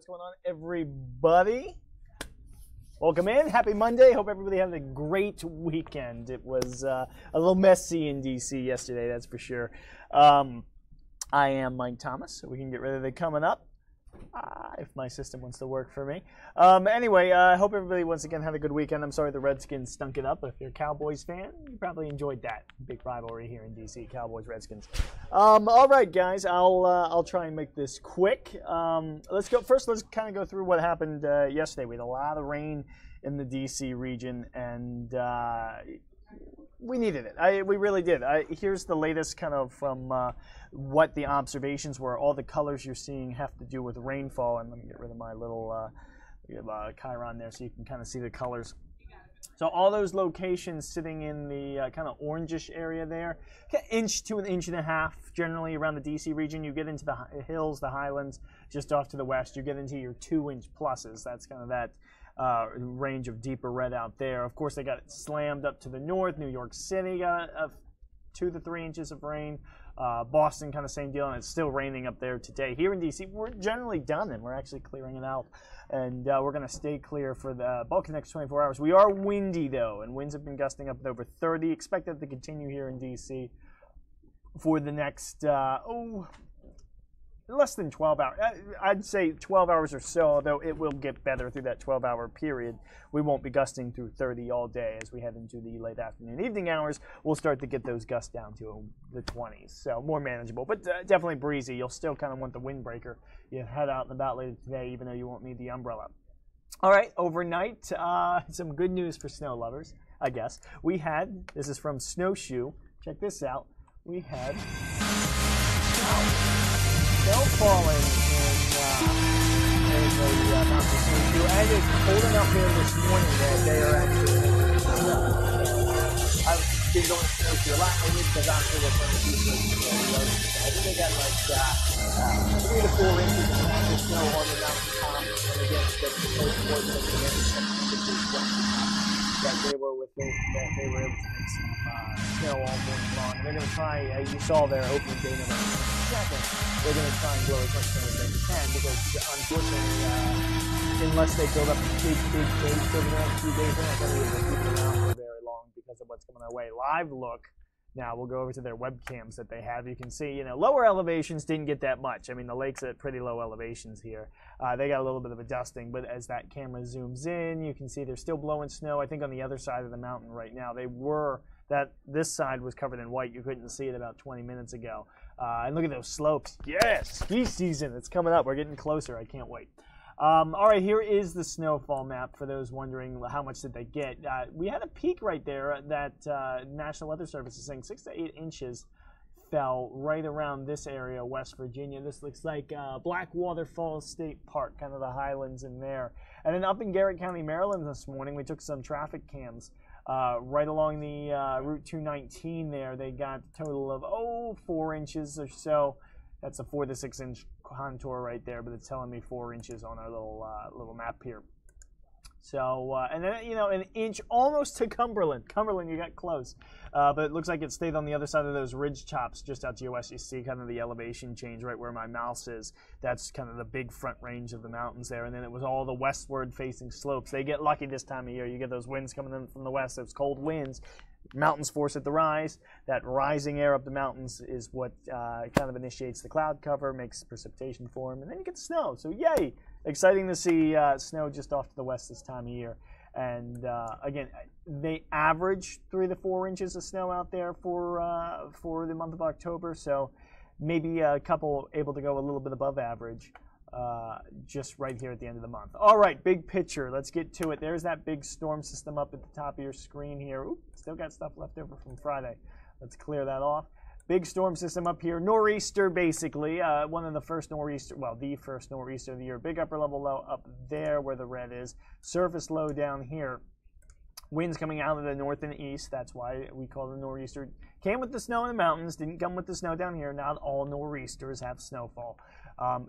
What's going on, everybody? Welcome in. Happy Monday. Hope everybody had a great weekend. It was a little messy in DC yesterday, that's for sure. I am Mike Thomas, so we can get rid of it coming up. If my system wants to work for me. Anyway, I hope everybody once again had a good weekend. I'm sorry the Redskins stunk it up, but if you're a Cowboys fan, you probably enjoyed that. Big rivalry here in DC, Cowboys-Redskins. All right, guys, I'll try and make this quick. Let's go. First, let's kind of go through what happened yesterday. We had a lot of rain in the DC region, and we needed it. We really did. Here's the latest kind of from what the observations were. All the colors you're seeing have to do with rainfall. And let me get rid of my little Chiron there so you can kind of see the colors. So all those locations sitting in the kind of orangish area there, inch to an inch and a half generally around the DC region. You get into the hills, the highlands, just off to the west. You get into your 2-inch pluses. That's kind of that range of deeper red out there. Of course, they got slammed up to the north. New York City got 2 to 3 inches of rain. Boston, kind of same deal, and it's still raining up there today. Here in DC, we're generally done, and we're actually clearing it out. And we're going to stay clear for the bulk of the next 24 hours. We are windy, though, and winds have been gusting up to over 30. Expect that to continue here in DC for the next, less than 12 hours. I'd say 12 hours or so, although it will get better through that 12-hour period. We won't be gusting through 30 all day as we head into the late afternoon, evening hours. We'll start to get those gusts down to the 20s, so more manageable, but definitely breezy. You'll still kind of want the windbreaker. You head out and about later today, even though you won't need the umbrella. All right, overnight, some good news for snow lovers, I guess. We had, this is from Snowshoe. Check this out. We had snow falling in the mountain snowshoe, and it's cold enough here this morning that they are actually snow. I've been going snowshoe a lot lately because I'm sure they're going to do snow. I think they got like 3 to 4 inches of massive snow on the mountain top, and again, the most important of the that they were able to make some snow all morning long. And they're going to try, as you saw their opening day November 2nd, they're going to try and blow as much snow as they can because, unfortunately, unless they build up a big base over the next few days, they're not going to be able to keep it around for very long because of what's coming our way. Live look. Now we'll go over to their webcams that they have. You can see, lower elevations didn't get that much. I mean, the lake's at pretty low elevations here. They got a little bit of a dusting, but as that camera zooms in, you can see they're still blowing snow. I think on the other side of the mountain right now, this side was covered in white. You couldn't see it about 20 minutes ago. And look at those slopes. Yes, ski season. It's coming up. We're getting closer. I can't wait. All right, here is the snowfall map for those wondering how much did they get. We had a peak right there that National Weather Service is saying 6 to 8 inches fell right around this area, West Virginia. This looks like Blackwater Falls State Park, kind of the highlands in there. And then up in Garrett County, Maryland this morning, we took some traffic cams right along the Route 219 there. They got a total of 4 inches or so. That's a 4 to 6 inch contour right there, but it's telling me 4 inches on our little map here. So, and then, an inch almost to Cumberland. Cumberland, you got close. But it looks like it stayed on the other side of those ridge tops just out to your west. You see kind of the elevation change right where my mouse is. That's kind of the big front range of the mountains there. And then it was all the westward facing slopes. They get lucky this time of year. You get those winds coming in from the west, those cold winds. Mountains force it to rise. That rising air up the mountains is what kind of initiates the cloud cover, makes precipitation form, and then you get snow. So yay! Exciting to see snow just off to the west this time of year. And again, they average 3 to 4 inches of snow out there for the month of October. So maybe a couple able to go a little bit above average. Just right here at the end of the month. All right, big picture. Let's get to it. There's that big storm system up at the top of your screen here. Oop, still got stuff left over from Friday. Let's clear that off. Big storm system up here. Noreaster, basically. One of the first Noreaster, well, the first Noreaster of the year. Big upper level low up there where the red is. Surface low down here. Winds coming out of the north and east. That's why we call it a Noreaster. Came with the snow in the mountains. Didn't come with the snow down here. Not all Noreasters have snowfall.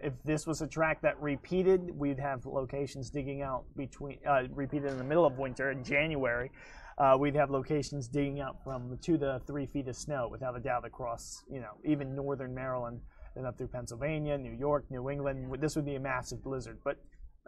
If this was a track that repeated, we'd have locations digging out repeated in the middle of winter in January. We'd have locations digging out from 2 to 3 feet of snow without a doubt across, even northern Maryland then up through Pennsylvania, New York, New England. This would be a massive blizzard, but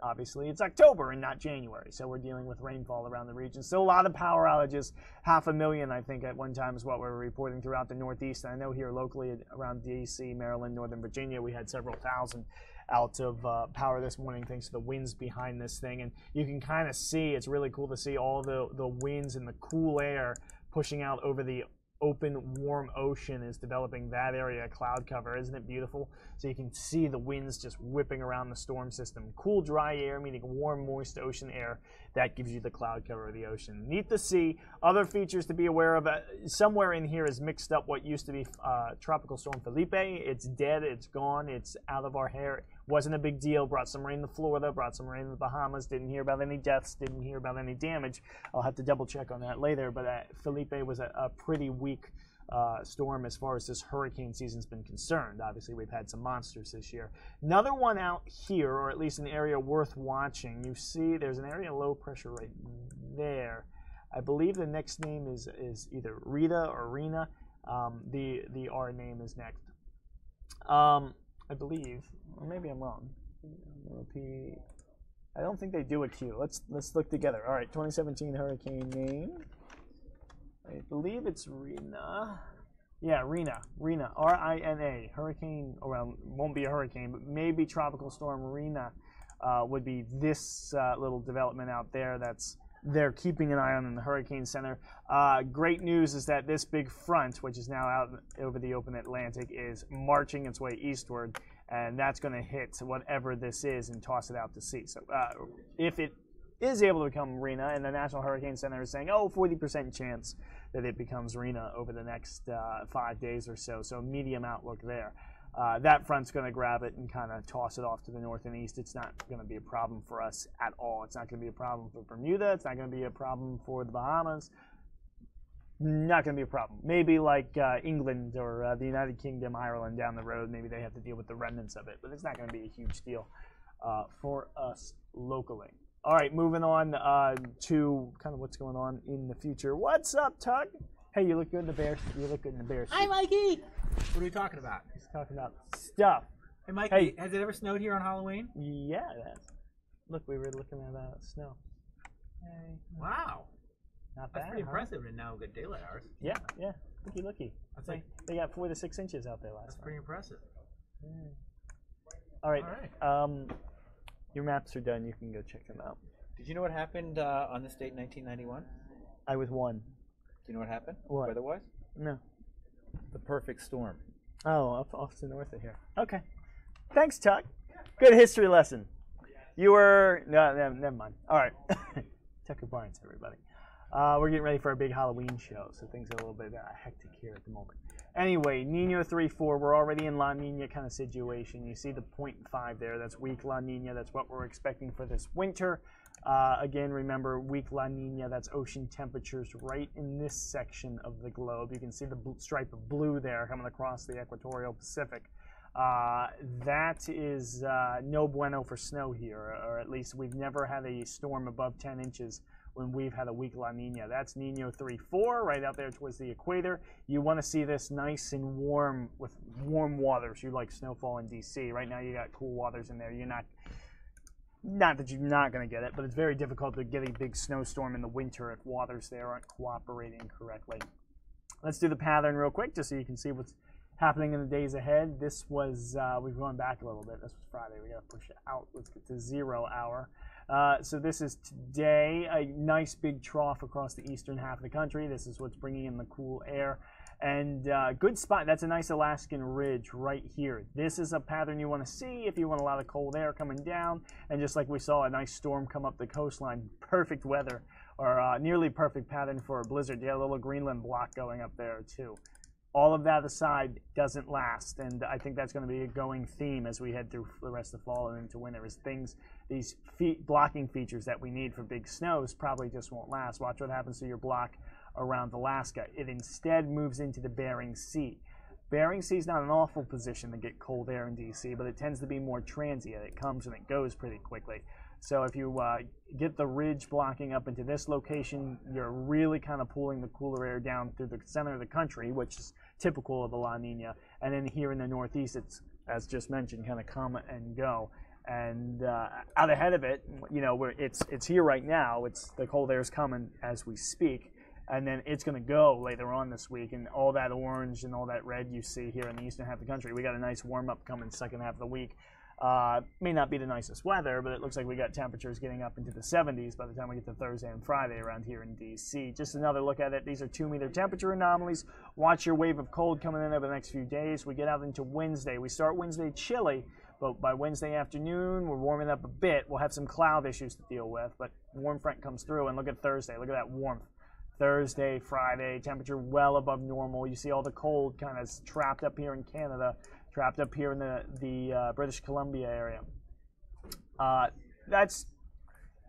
obviously it's October and not January, so we're dealing with rainfall around the region. Still a lot of power outages, 500,000 I think at one time is what we're reporting throughout the Northeast. And I know here locally around D.C., Maryland, Northern Virginia, we had several thousand out of power this morning thanks to the winds behind this thing. And you can kind of see, it's really cool to see all the winds and the cool air pushing out over the open, warm ocean is developing that area of cloud cover. Isn't it beautiful? So you can see the winds just whipping around the storm system. Cool, dry air, meaning warm, moist ocean air. That gives you the cloud cover of the ocean. Neat to see. Other features to be aware of. Somewhere in here is mixed up what used to be Tropical Storm Felipe. It's dead. It's gone. It's out of our hair. Wasn't a big deal. Brought some rain to Florida. Brought some rain to the Bahamas. Didn't hear about any deaths. Didn't hear about any damage. I'll have to double check on that later. But Felipe was a pretty weak storm as far as this hurricane season's been concerned. Obviously, we've had some monsters this year. Another one out here, or at least an area worth watching. You see there's an area of low pressure right there. I believe the next name is either Rita or Rina. The R name is next. I believe, or maybe I'm wrong. I don't think they do a Q. Let's look together. All right, 2017 hurricane name. I believe it's Rina. Yeah, Rina, R-I-N-A. Hurricane, well, won't be a hurricane, but maybe Tropical Storm Rina would be this little development out there that's they're keeping an eye on in the Hurricane Center. Great news is that this big front, which is now out over the open Atlantic, is marching its way eastward, and that's going to hit whatever this is and toss it out to sea. So if it is able to become Rina, and the National Hurricane Center is saying, 40% chance that it becomes Rina over the next 5 days or so. So medium outlook there. That front's going to grab it and kind of toss it off to the north and east. It's not going to be a problem for us at all. It's not going to be a problem for Bermuda. It's not going to be a problem for the Bahamas. Not going to be a problem. Maybe like England or the United Kingdom, Ireland down the road. Maybe they have to deal with the remnants of it, but it's not going to be a huge deal for us locally. All right, moving on to kind of what's going on in the future. What's up, Tug? Hey, you look good in the bear. You look good in the bear suit. Hi, Mikey. What are we talking about? He's talking about stuff. Hey, Mikey. Has it ever snowed here on Halloween? Yeah, it has. Look, we were looking at snow. Hey. Wow. Not bad. That's pretty impressive to know good daylight hours. Yeah. Looky. That's like, they got 4 to 6 inches out there last night. That's pretty impressive. Yeah. All right. Your maps are done. You can go check them out. Did you know what happened on this date in 1991? I was 1. Do you know what happened? What? Weather-wise? No. The perfect storm. Oh, off to the north of here. Okay. Thanks, Chuck. Good history lesson. You were... No, never mind. All right. Tucker Barnes, everybody. We're getting ready for a big Halloween show, so things are a little bit hectic here at the moment. Anyway, Nino 3-4, we're already in La Nina kind of situation. You see the 0.5 there. That's weak La Nina. That's what we're expecting for this winter. Again, remember, weak La Nina, that's ocean temperatures right in this section of the globe. You can see the stripe of blue there coming across the equatorial Pacific. That is no bueno for snow here, or at least we've never had a storm above 10 inches when we've had a weak La Nina. That's Nino 3-4 right out there towards the equator. You want to see this nice and warm with warm waters. You like snowfall in D.C. Right now you got cool waters in there. You're not that you're not going to get it, but it's very difficult to get a big snowstorm in the winter if waters there aren't cooperating correctly. Let's do the pattern real quick just so you can see what's happening in the days ahead. This was, we've gone back a little bit. This was Friday. We got to push it out. Let's get to 0 hour. So this is today, a nice big trough across the eastern half of the country. This is what's bringing in the cool air. And good spot. That's a nice Alaskan ridge right here. This is a pattern you want to see if you want a lot of cold air coming down. And just like we saw a nice storm come up the coastline, perfect weather, or nearly perfect pattern for a blizzard. You had a little Greenland block going up there too. All of that aside doesn't last, and I think that's going to be a going theme as we head through the rest of fall and into winter. Is these blocking features that we need for big snows probably just won't last. Watch what happens to your block around Alaska. It instead moves into the Bering Sea. Bering Sea is not an awful position to get cold air in D.C., but it tends to be more transient. It comes and it goes pretty quickly. So if you get the ridge blocking up into this location, you're really kind of pulling the cooler air down through the center of the country, which is typical of the La Nina. And then here in the Northeast, it's as just mentioned, kind of come and go. And out ahead of it, you know, it's here right now. The cold air is coming as we speak, and then it's going to go later on this week. And all that orange and all that red you see here in the eastern half of the country, we got a nice warm up coming second half of the week. May not be the nicest weather, but it looks like we got temperatures getting up into the 70s by the time we get to Thursday and Friday around here in D.C. Just another look at it. These are 2-meter temperature anomalies. Watch your wave of cold coming in over the next few days. We get out into Wednesday. We start Wednesday chilly, but by Wednesday afternoon, we're warming up a bit. We'll have some cloud issues to deal with, but warm front comes through, and look at Thursday. Look at that warmth. Thursday, Friday, temperature well above normal. You see all the cold kind of trapped up here in Canada, trapped up here in the British Columbia area. That's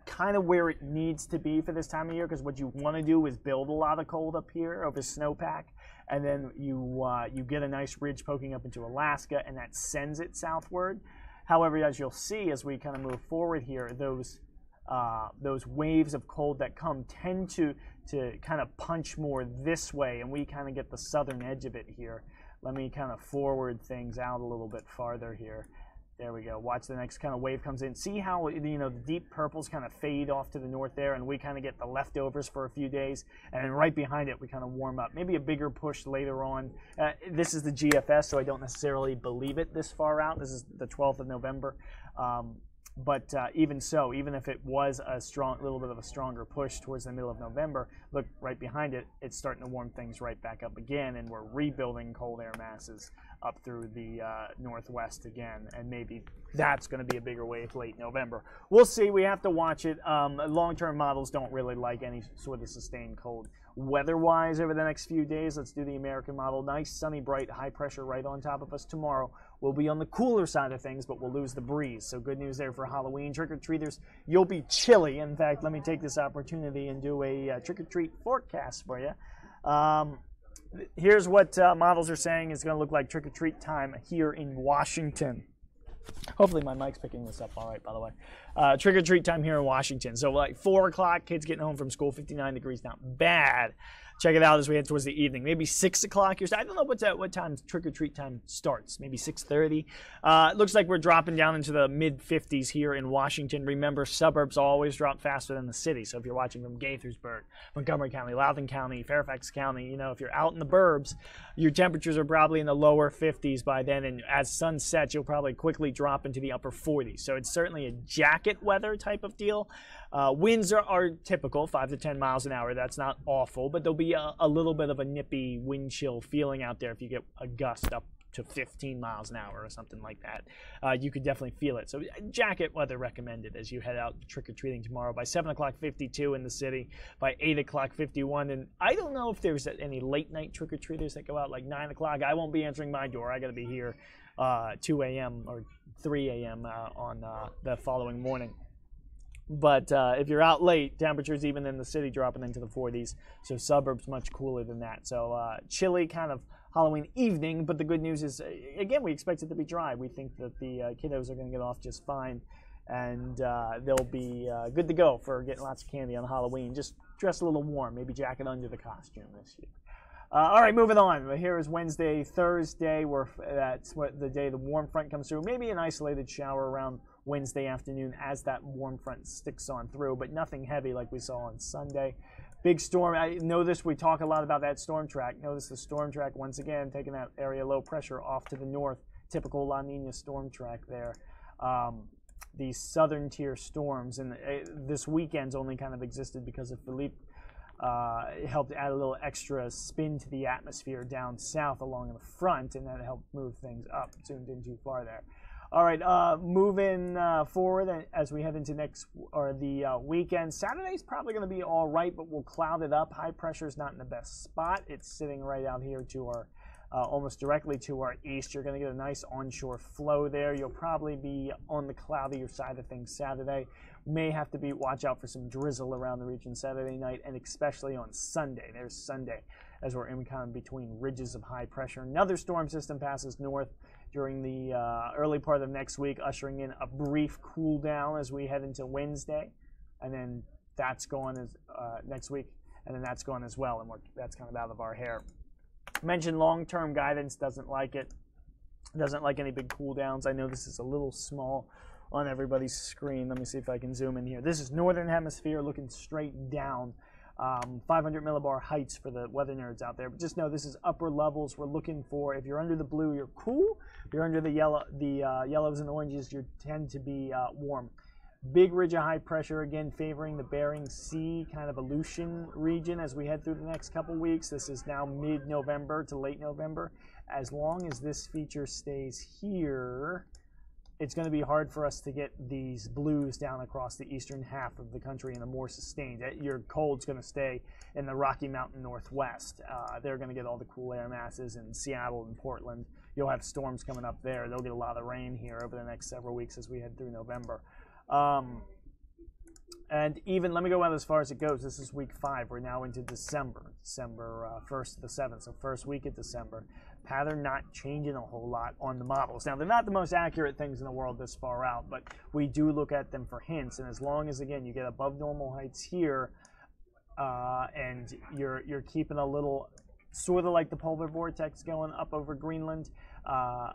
kind of where it needs to be for this time of year, because what you want to do is build a lot of cold up here over snowpack, and then you get a nice ridge poking up into Alaska, and that sends it southward. However, as you'll see as we kind of move forward here, those waves of cold that come tend to kind of punch more this way, and we kind of get the southern edge of it here. Let me kind of forward things out a little bit farther here. There we go. Watch the next kind of wave comes in. See how, you know, the deep purples kind of fade off to the north there, and we kind of get the leftovers for a few days, and then right behind it we kind of warm up. Maybe a bigger push later on. This is the GFS, so I don't necessarily believe it this far out. This is the 12th of November. But even so, even if it was a little bit of a stronger push towards the middle of November, look right behind it, it's starting to warm things right back up again, and we're rebuilding cold air masses up through the northwest again, and maybe that's going to be a bigger wave late November. We'll see. We have to watch it. Long-term models don't really like any sort of sustained cold. Weather-wise, over the next few days, let's do the American model. Nice, sunny, bright, high pressure right on top of us tomorrow. We'll be on the cooler side of things, but we'll lose the breeze. So good news there for Halloween. Trick-or-treaters, you'll be chilly. In fact, let me take this opportunity and do a trick-or-treat forecast for you. Here's what models are saying is going to look like trick-or-treat time here in Washington. Hopefully my mic's picking this up all right, by the way. Trick-or-treat time here in Washington. So like 4 o'clock, kids getting home from school, 59 degrees, not bad. Check it out as we head towards the evening. Maybe 6 o'clock. I don't know what time trick-or-treat time starts. Maybe 6:30. It looks like we're dropping down into the mid-50s here in Washington. Remember, suburbs always drop faster than the city. So if you're watching from Gaithersburg, Montgomery County, Loudoun County, Fairfax County, you know, if you're out in the burbs, your temperatures are probably in the lower 50s by then. And as sun sets, you'll probably quickly drop into the upper 40s. So it's certainly a jacket weather type of deal. Winds are typical, 5 to 10 miles an hour. That's not awful, but there'll be a little bit of a nippy wind chill feeling out there if you get a gust up to 15 miles an hour or something like that. You could definitely feel it. So jacket weather recommended as you head out trick-or-treating tomorrow. By 7 o'clock, 52 in the city. By 8 o'clock, 51. And I don't know if there's any late-night trick-or-treaters that go out like 9 o'clock. I won't be answering my door. I got to be here 2 a.m. or 3 a.m. On the following morning. But if you're out late, temperatures even in the city dropping into the 40s. So suburbs much cooler than that. So chilly kind of Halloween evening. But the good news is, again, we expect it to be dry. We think that the kiddos are going to get off just fine. And they'll be good to go for getting lots of candy on Halloween. Just dress a little warm. Maybe jacket under the costume this year. All right, moving on. Here is Wednesday, Thursday. That's what the day the warm front comes through. Maybe an isolated shower around Wednesday afternoon as that warm front sticks on through, but nothing heavy like we saw on Sunday. Big storm. I noticed we talk a lot about that storm track. Notice the storm track once again taking that area low pressure off to the north. Typical La Nina storm track there. These southern tier storms, and this weekend's only kind of existed because of Philippe. It helped add a little extra spin to the atmosphere down south along the front, and that helped move things up. Zoomed in too far there. All right, moving forward as we head into the weekend. Saturday's probably going to be all right, but we'll cloud it up. High pressure is not in the best spot. It's sitting right out here to our almost directly to our east. You're going to get a nice onshore flow there. You'll probably be on the cloudier side of things Saturday. May have to watch out for some drizzle around the region Saturday night, and especially on Sunday. There's Sunday as we're in kind of between ridges of high pressure. Another storm system passes north during the early part of next week, ushering in a brief cool down as we head into Wednesday, and then that's gone as next week, and then that's gone as well, and that's kind of out of our hair. Mentioned long-term guidance doesn't like it. Doesn't like any big cool downs. I know this is a little small on everybody's screen. Let me see if I can zoom in here. This is Northern Hemisphere looking straight down. 500 millibar heights for the weather nerds out there. But just know this is upper levels. We're looking for, if you're under the blue, you're cool. If you're under the yellows and oranges, you tend to be warm. Big ridge of high pressure, again, favoring the Bering Sea kind of Aleutian region as we head through the next couple weeks. This is now mid-November to late November. As long as this feature stays here, it's going to be hard for us to get these blues down across the eastern half of the country in a more sustained. Your cold's going to stay in the Rocky Mountain Northwest. They're going to get all the cool air masses in Seattle and Portland. You'll have storms coming up there. They'll get a lot of rain here over the next several weeks as we head through November. And even, let me go as far as it goes. This is week 5. We're now into December 1st to the 7th, so first week of December. Pattern not changing a whole lot on the models. Now, they're not the most accurate things in the world this far out, but we do look at them for hints. And as long as, again, you get above normal heights here, and you're keeping a little, sort of like the polar vortex going up over Greenland.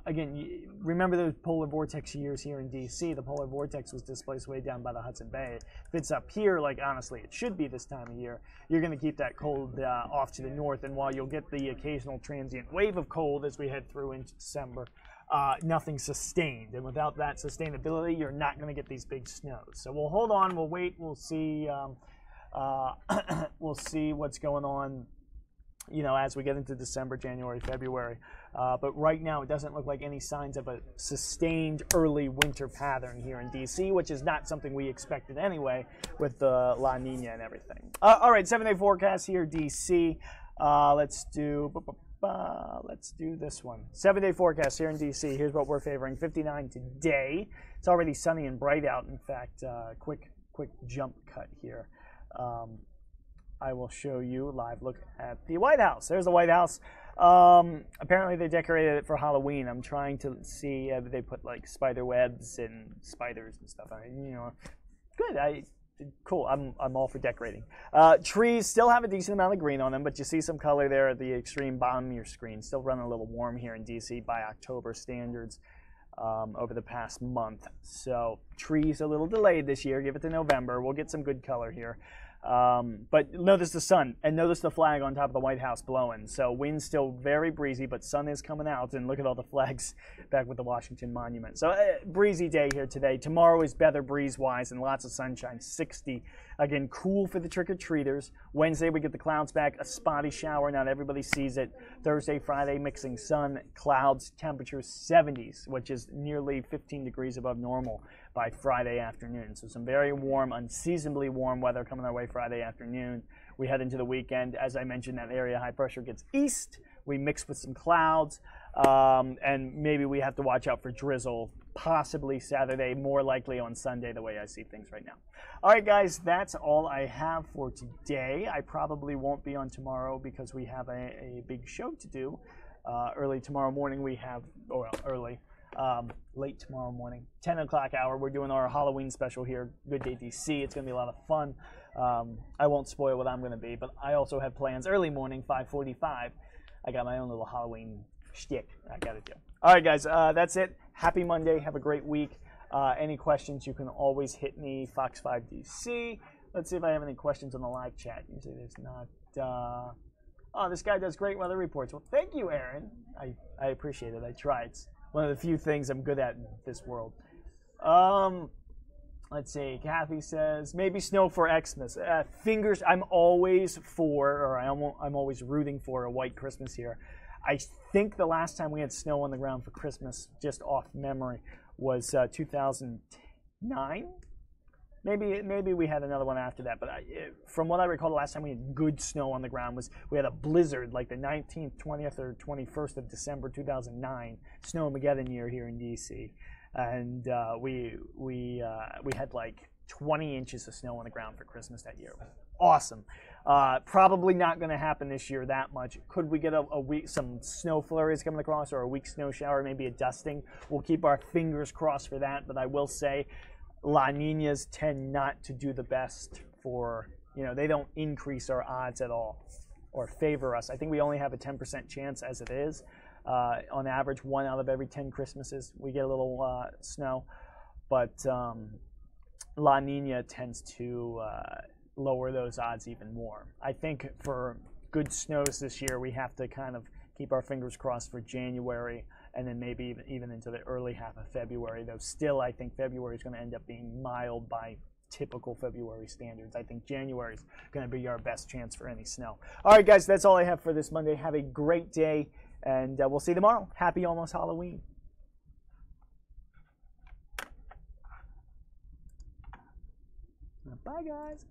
Again, remember those polar vortex years here in DC. The polar vortex was displaced way down by the Hudson Bay. If it's up here, like honestly it should be this time of year, you're going to keep that cold off to the north. And while you'll get the occasional transient wave of cold as we head through into December, nothing sustained. And without that sustainability, you're not going to get these big snows. So we'll hold on, we'll wait, we'll see, we'll see what's going on, you know, as we get into December, January, February. But right now, it doesn't look like any signs of a sustained early winter pattern here in D.C., which is not something we expected anyway with the La Nina and everything. All right, 7-day forecast here, D.C. Let's do this one. 7-day forecast here in D.C. Here's what we're favoring. 59 today. It's already sunny and bright out. In fact, quick jump cut here. I will show you a live look at the White House. There's the White House. Apparently they decorated it for Halloween. I'm trying to see if they put like spider webs and spiders and stuff on it. You know, good. Cool. I'm all for decorating. Trees still have a decent amount of green on them, but you see some color there at the extreme bottom of your screen. Still running a little warm here in DC by October standards over the past month. So trees a little delayed this year. Give it to November. We'll get some good color here. But notice the sun, and notice the flag on top of the White House blowing. So wind's still very breezy, but sun is coming out, and look at all the flags back with the Washington Monument. So breezy day here today. Tomorrow is better breeze-wise and lots of sunshine, 60. Again, cool for the trick-or-treaters. Wednesday, we get the clouds back, a spotty shower. Not everybody sees it. Thursday, Friday, mixing sun, clouds, temperatures 70s, which is nearly 15 degrees above normal by Friday afternoon. So some very warm, unseasonably warm weather coming our way Friday afternoon. We head into the weekend. As I mentioned, that area high pressure gets east. We mix with some clouds, and maybe we have to watch out for drizzle, possibly Saturday, more likely on Sunday, the way I see things right now. All right, guys, that's all I have for today. I probably won't be on tomorrow because we have a big show to do. Early tomorrow morning we have, or early, late tomorrow morning, 10 o'clock hour, we're doing our Halloween special here, Good Day DC. It's going to be a lot of fun. I won't spoil what I'm going to be, but I also have plans early morning, 5:45. I got my own little Halloween shtick I got to do. All right, guys, that's it. Happy Monday. Have a great week. Any questions, you can always hit me, Fox5DC. Let's see if I have any questions on the live chat. Usually there's not. Oh, this guy does great weather reports. Well, thank you, Aaron. I appreciate it. I try. It's one of the few things I'm good at in this world. Let's see. Kathy says, maybe snow for Xmas. Fingers, I'm always for, or I'm always rooting for a white Christmas here. I think the last time we had snow on the ground for Christmas, just off memory, was 2009. Maybe we had another one after that, but from what I recall, the last time we had good snow on the ground was we had a blizzard like the 19th, 20th, or 21st of December 2009, Snowmageddon year here in DC, and we had like 20 inches of snow on the ground for Christmas that year. Awesome. Probably not going to happen this year that much. Could we get a week, some snow flurries coming across, or a weak snow shower, maybe a dusting? We'll keep our fingers crossed for that, but I will say La Ninas tend not to do the best for, they don't increase our odds at all or favor us. I think we only have a 10% chance as it is. On average, 1 out of every 10 Christmases, we get a little snow. But La Nina tends to lower those odds even more. I think for good snows this year, we have to kind of keep our fingers crossed for January and then maybe even into the early half of February, though still I think February is going to end up being mild by typical February standards. I think January is going to be our best chance for any snow. All right, guys, that's all I have for this Monday. Have a great day, and we'll see you tomorrow. Happy almost Halloween. Bye, guys.